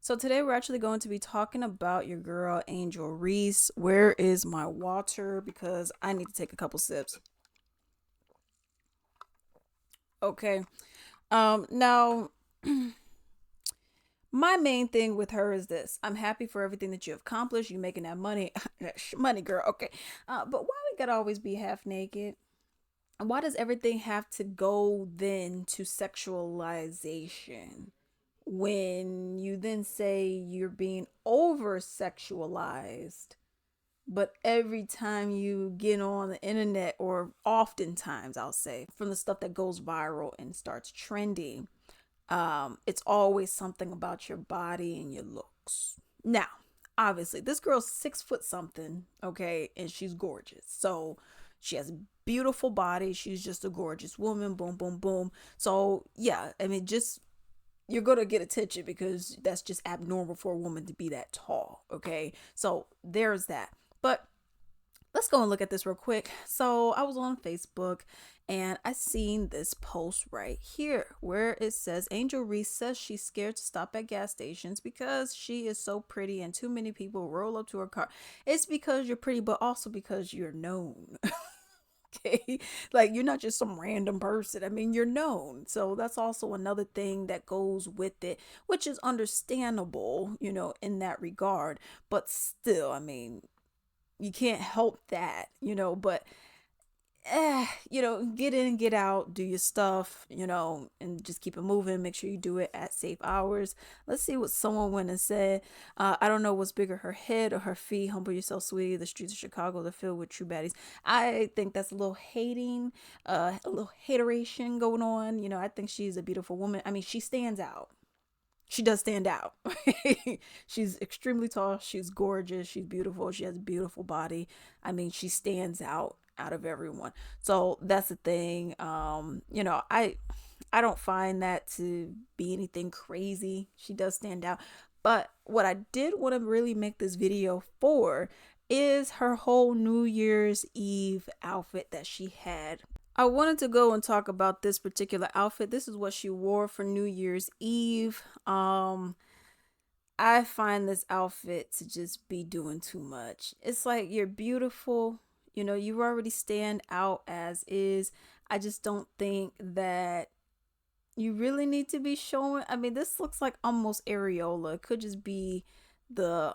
So today we're actually going to be talking about your girl Angel Reese. Where is my water? Because I need to take a couple sips. Okay. Now my main thing with her is this. I'm happy for everything that you have accomplished. You making that money. Money, girl. Okay. But why we gotta always be half naked? And why does everything have to go then to sexualization? When you then say you're being over sexualized, but every time you get on the internet, or oftentimes I'll say from the stuff that goes viral and starts trending, it's always something about your body and your looks. Now, obviously, this girl's 6 foot something, okay, and she's gorgeous. So she has a beautiful body. She's just a gorgeous woman. Boom, boom, boom. So yeah, I mean, just you're gonna get attention because that's just abnormal for a woman to be that tall. Okay, so there's that. But let's go and look at this real quick. So I was on Facebook and I seen this post right here where it says Angel Reese says she's scared to stop at gas stations because she is so pretty and too many people roll up to her car. It's because you're pretty, but also because you're known. Okay, like you're not just some random person. I mean, you're known. So that's also another thing that goes with it, which is understandable, in that regard. But still, I mean, you can't help that, but get in, get out, do your stuff, and just keep it moving. Make sure you do it at safe hours. Let's see what someone went and said. I don't know what's bigger, her head or her feet. Humble yourself, sweetie. The streets of Chicago, they're filled with true baddies. I think that's a little hating, a little hateration going on. I think she's a beautiful woman. I mean, she stands out. She does stand out. She's extremely tall. She's gorgeous. She's beautiful. She has a beautiful body. I mean, she stands out of everyone. So that's the thing. I don't find that to be anything crazy. She does stand out. But what I did want to really make this video for is her whole New Year's Eve outfit that she had. I wanted to go and talk about this particular outfit. This is what she wore for New Year's Eve. I find this outfit to just be doing too much. It's like you're beautiful, you already stand out as is. I just don't think that you really need to be showing. I mean, this looks like almost areola. It could just be the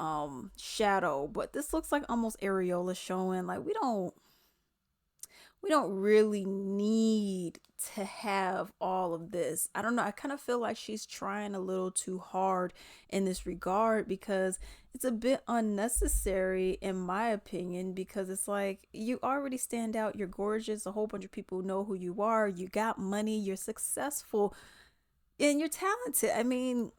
shadow, but this looks like almost areola showing. Like we don't really need to have all of this. I don't know. I kind of feel like she's trying a little too hard in this regard because it's a bit unnecessary, in my opinion, because it's like you already stand out. You're gorgeous. A whole bunch of people know who you are. You got money. You're successful and you're talented. I mean,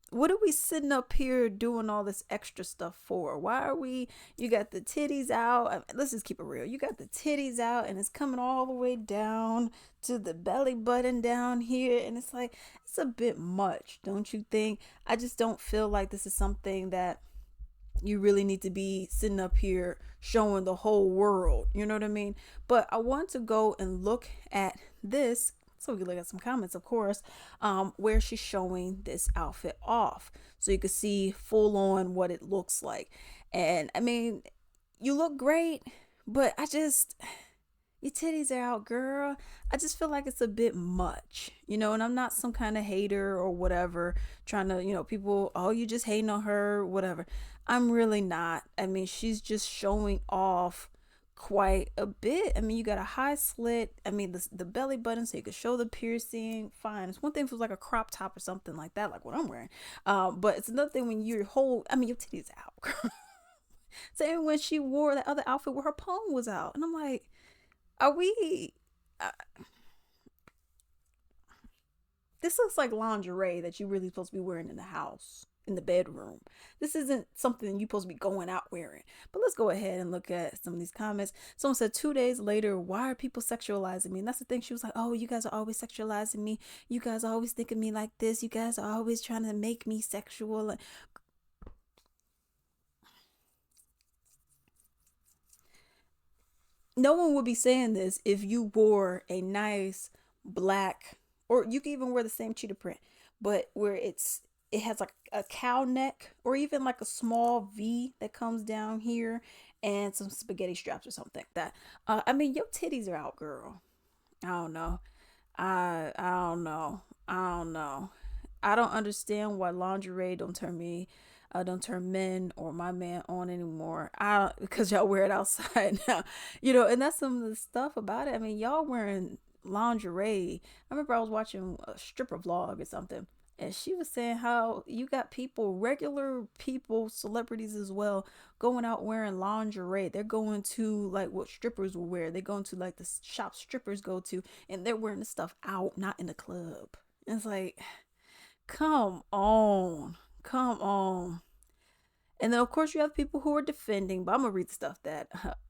what are we sitting up here doing all this extra stuff for? Why are we, you got the titties out. I mean, let's just keep it real. You got the titties out and it's coming all the way down to the belly button down here. And it's like, it's a bit much, don't you think? I just don't feel like this is something that you really need to be sitting up here showing the whole world. You know what I mean? But I want to go and look at this so we can look at some comments, of course, where she's showing this outfit off. So you can see full on what it looks like. And I mean, you look great, but your titties are out, girl. I just feel like it's a bit much, and I'm not some kind of hater or whatever, trying to, people, oh, you just hating on her, whatever. I'm really not. I mean, she's just showing off quite a bit. I mean, you got a high slit. I mean, the belly button, so you could show the piercing. Fine. It's one thing if it was like a crop top or something like that, like what I'm wearing. But it's another thing when your whole, I mean, your titties out. Same when she wore that other outfit where her palm was out, and I'm like, are we? Uh, this looks like lingerie that you really supposed to be wearing in the house, in the bedroom. This isn't something you're supposed to be going out wearing. But let's go ahead and look at some of these comments. Someone said 2 days later, why are people sexualizing me? And that's the thing. She was like, oh, you guys are always sexualizing me. You guys are always thinking me like this. You guys are always trying to make me sexual. No one would be saying this if you wore a nice black, or you can even wear the same cheetah print, but where it's it has like a cow neck or even like a small V that comes down here and some spaghetti straps or something like that. I mean, your titties are out, girl. I don't know. I don't know. I don't know. I don't understand why lingerie don't turn men or my man on anymore. I Because y'all wear it outside now, and that's some of the stuff about it. I mean, y'all wearing lingerie. I remember I was watching a stripper vlog or something, and she was saying how you got people, regular people, celebrities as well, going out wearing lingerie. They're going to like what strippers will wear. They're going to like the shop strippers go to, and they're wearing the stuff out, not in the club. And it's like, come on, come on. And then of course you have people who are defending, but I'm gonna read the stuff that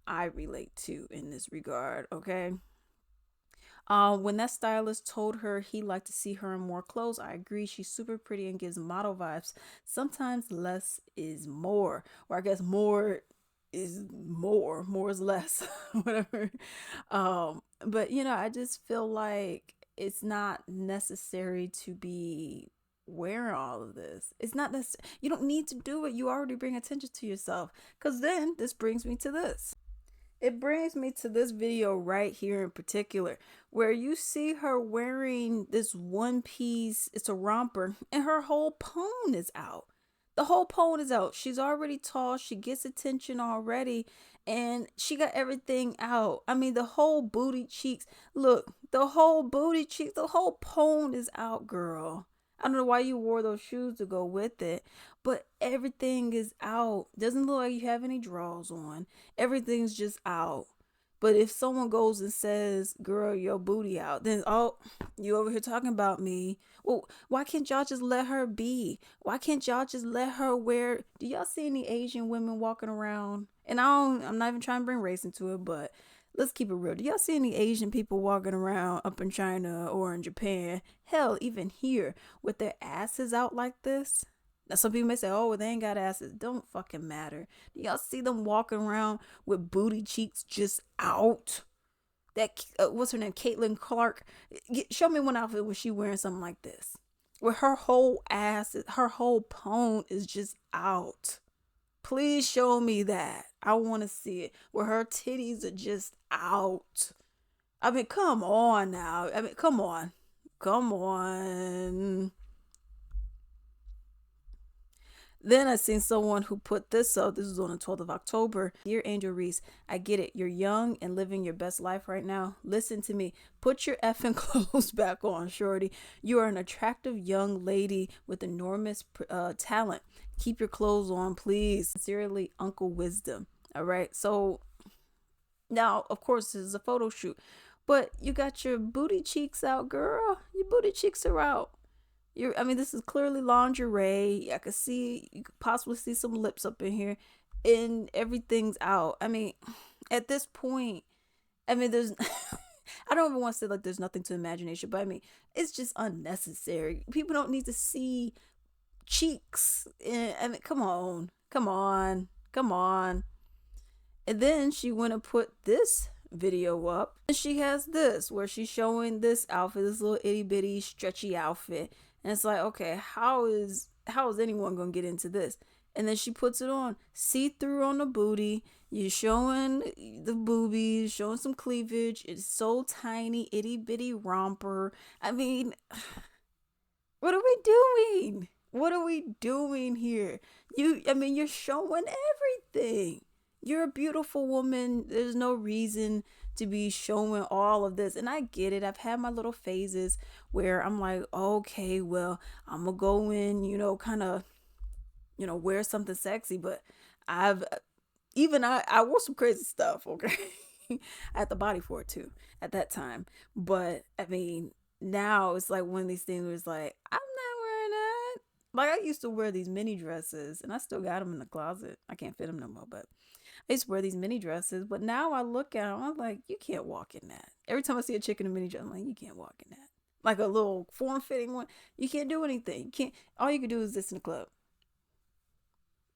I relate to in this regard. Okay. When that stylist told her he liked to see her in more clothes, I agree. She's super pretty and gives model vibes. Sometimes less is more, or I guess more is more, more is less, whatever. But I just feel like it's not necessary to be wearing all of this. It's not necessary. You don't need to do it. You already bring attention to yourself. Because then this brings me to this. It brings me to this video right here in particular, where you see her wearing this one piece. It's a romper, and her whole pone is out. The whole pone is out. She's already tall. She gets attention already, and she got everything out. I mean, the whole booty cheeks. Look, the whole booty cheeks, the whole pone is out, girl. I don't know why you wore those shoes to go with it, but everything is out. Doesn't look like you have any drawers on. Everything's just out. But if someone goes and says, girl, your booty out, then, oh, you over here talking about me. Well, why can't y'all just let her be? Why can't y'all just let her wear? Do y'all see any Asian women walking around? And I'm not even trying to bring race into it, but let's keep it real. Do y'all see any Asian people walking around up in China or in Japan? Hell, even here with their asses out like this? Now, some people may say, oh, well, they ain't got asses. Don't fucking matter. Do y'all see them walking around with booty cheeks just out? That, what's her name? Caitlin Clark. Show me one outfit where she wearing something like this. Where her whole ass, her whole pone is just out. Please show me that. I want to see it. Where her titties are just out. I mean, come on now. I mean, come on. Come on. Then I seen someone who put this up. This was on the 12th of October. Dear Angel Reese, I get it. You're young and living your best life right now. Listen to me. Put your effing clothes back on, shorty. You are an attractive young lady with enormous talent. Keep your clothes on, please. Sincerely, Uncle Wisdom. All right. So now, of course, this is a photo shoot, but you got your booty cheeks out, girl. Your booty cheeks are out. I mean, this is clearly lingerie. I could see, you could possibly see some lips up in here, and everything's out. I mean, at this point, I mean, there's, I don't even want to say like there's nothing to imagination, but I mean, it's just unnecessary. People don't need to see cheeks. I mean, come on, come on, come on. And then she went and put this video up, and she has this where she's showing this outfit, this little itty bitty stretchy outfit. And it's like, okay, how is anyone gonna get into this? And then she puts it on, see through on the booty. You're showing the boobies, showing some cleavage. It's so tiny, itty bitty romper. I mean, what are we doing? What are we doing here? I mean, you're showing everything. You're a beautiful woman. There's no reason to be showing all of this. And I get it. I've had my little phases where I'm like, okay, well, I'm going to go in, kind of, wear something sexy. But I wore some crazy stuff, okay? I had the body for it too at that time. But I mean, now it's like one of these things where it's like, I'm not wearing that. Like, I used to wear these mini dresses, and I still got them in the closet. I can't fit them no more, but I used to wear these mini dresses. But now I look at them, I'm like, you can't walk in that. Every time I see a chick in a mini dress, I'm like, you can't walk in that. Like a little form-fitting one, you can't do anything. You can't. All you can do is this in the club.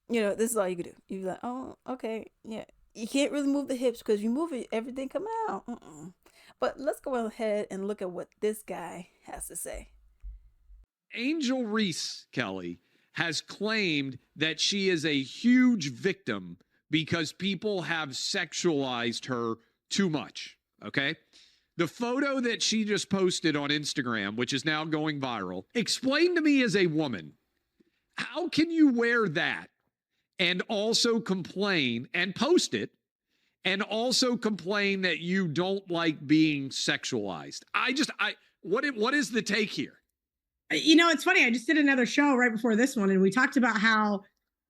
This is all you can do. You're like, oh, okay, yeah. You can't really move the hips because you move it, everything coming out. But let's go ahead and look at what this guy has to say. Angel Reese, Kelly, has claimed that she is a huge victim because people have sexualized her too much. Okay. The photo that she just posted on Instagram, which is now going viral, explain to me as a woman, how can you wear that and also complain and post it and also complain that you don't like being sexualized? What is the take here? You know, it's funny. I just did another show right before this one, and we talked about how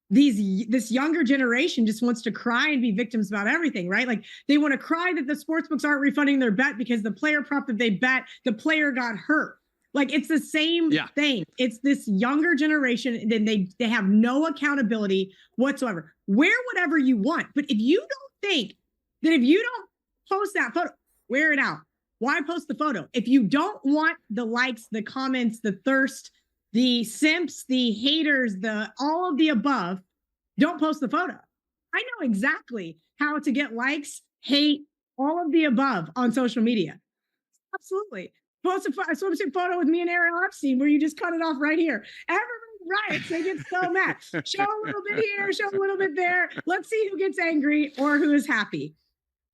this younger generation just wants to cry and be victims about everything, right? Like they want to cry that the sportsbooks aren't refunding their bet because the player prop that they bet, the player got hurt. Like it's the same thing. It's this younger generation, then they have no accountability whatsoever. Wear whatever you want, but if you don't think that if you don't post that photo, wear it out. Why post the photo? If you don't want the likes, the comments, the thirst, the simps, the haters, the all of the above, don't post the photo. I know exactly how to get likes, hate, all of the above on social media. Absolutely. Post a swimsuit photo with me and Ariel Epstein where you just cut it off right here. Everybody riots. They get so mad. Show a little bit here, show a little bit there. Let's see who gets angry or who is happy.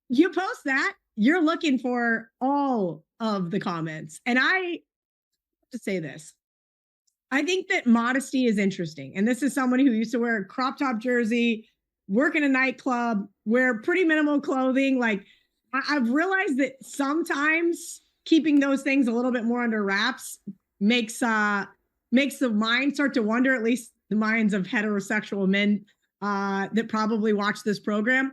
You post that, you're looking for all of the comments. And I have to say this. I think that modesty is interesting. And this is someone who used to wear a crop top jersey, work in a nightclub, wear pretty minimal clothing. Like I've realized that sometimes keeping those things a little bit more under wraps makes the mind start to wonder, at least the minds of heterosexual men that probably watch this program.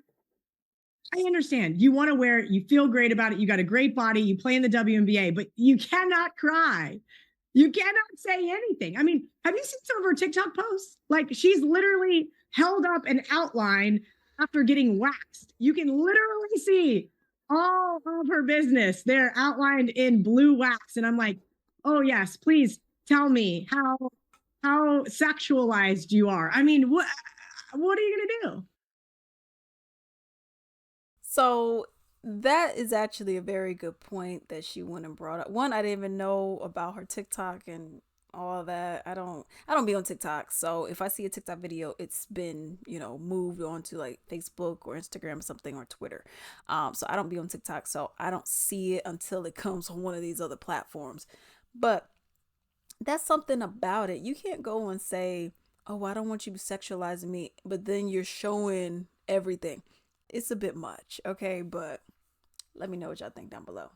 I understand. You want to wear it. You feel great about it. You got a great body. You play in the WNBA, but you cannot cry. You cannot say anything. I mean, have you seen some of her TikTok posts? Like she's literally held up an outline after getting waxed. You can literally see all of her business there outlined in blue wax. And I'm like, oh yes, please tell me how sexualized you are. I mean, what are you going to do? So that is actually a very good point that she went and brought up. One, I didn't even know about her TikTok and all that. I don't be on TikTok. So if I see a TikTok video, it's been, moved on to like Facebook or Instagram or something or Twitter. So I don't be on TikTok. So I don't see it until it comes on one of these other platforms. But that's something about it. You can't go and say, oh, I don't want you sexualizing me, but then you're showing everything. It's a bit much, okay? But let me know what y'all think down below.